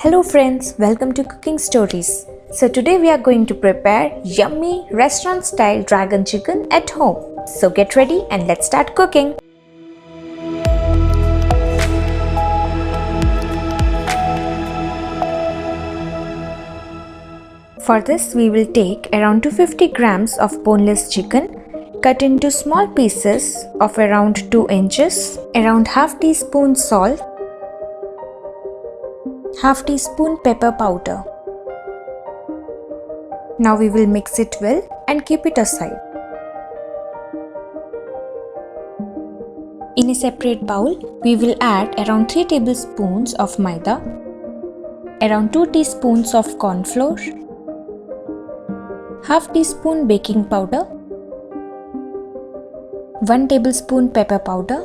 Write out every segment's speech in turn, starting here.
Hello friends, welcome to Cooking Stories. So today we are going to prepare yummy restaurant style dragon chicken at home. So get ready and let's start cooking. For this we will take around 250 grams of boneless chicken cut into small pieces of around 2 inches, around half teaspoon salt, half teaspoon pepper powder. Now we will mix it well and keep it aside. In a separate bowl, we will add around 3 tablespoons of maida, around 2 teaspoons of corn flour, half teaspoon baking powder, 1 tablespoon pepper powder,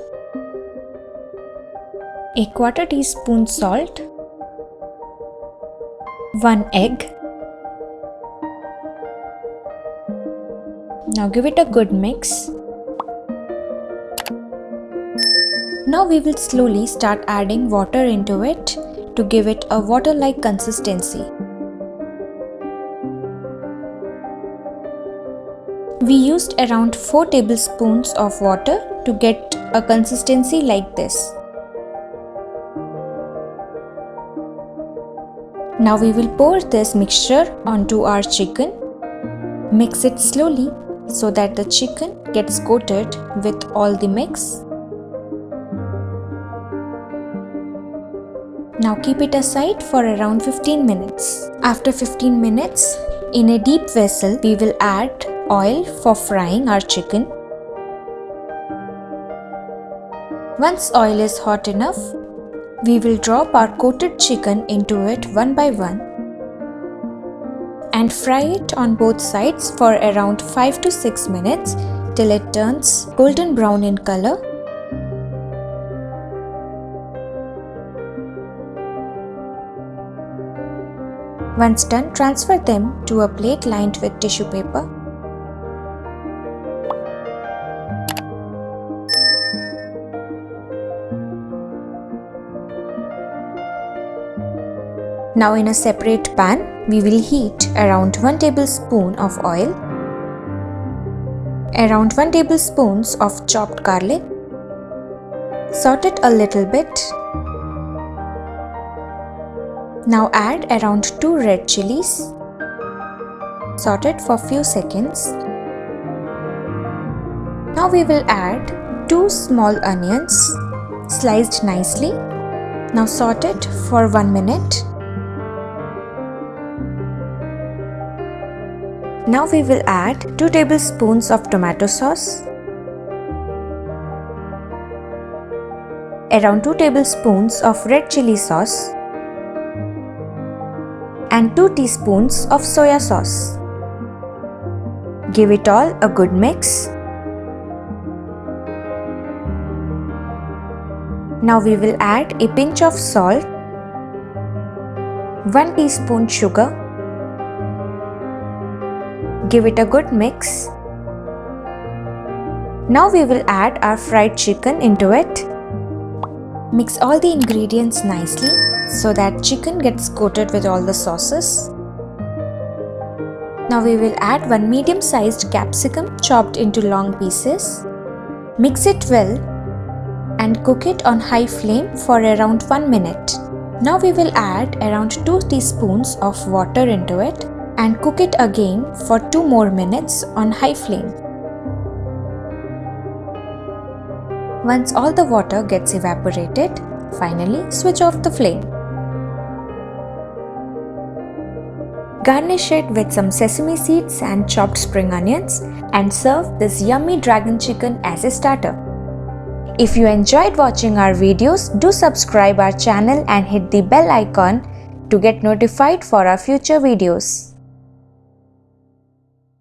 a quarter teaspoon salt, 1 egg. Now give it a good mix. Now we will slowly start adding water into it to give it a water-like consistency. We used around 4 tablespoons of water to get a consistency like this. Now we will pour this mixture onto our chicken. Mix it slowly so that the chicken gets coated with all the mix. Now keep it aside for around 15 minutes. After 15 minutes, in a deep vessel, we will add oil for frying our chicken. Once oil is hot enough, we will drop our coated chicken into it one by one and fry it on both sides for around 5 to 6 minutes till it turns golden brown in color. Once done, transfer them to a plate lined with tissue paper. Now in a separate pan, we will heat around 1 tablespoon of oil, around 1 tablespoon of chopped garlic, saute it a little bit. Now add around 2 red chilies, saute it for few seconds. Now we will add 2 small onions, sliced nicely. Now saute it for 1 minute. Now we will add 2 tablespoons of tomato sauce, around 2 tablespoons of red chili sauce, and 2 teaspoons of soya sauce. Give it all a good mix. Now we will add a pinch of salt, 1 teaspoon sugar. Give it a good mix. Now we will add our fried chicken into it. Mix all the ingredients nicely so that chicken gets coated with all the sauces. Now we will add 1 medium-sized capsicum chopped into long pieces. Mix it well and cook it on high flame for around 1 minute. Now we will add around 2 teaspoons of water into it and cook it again for 2 more minutes on high flame. Once all the water gets evaporated, finally switch off the flame. Garnish it with some sesame seeds and chopped spring onions and serve this yummy dragon chicken as a starter. If you enjoyed watching our videos, do subscribe our channel and hit the bell icon to get notified for our future videos.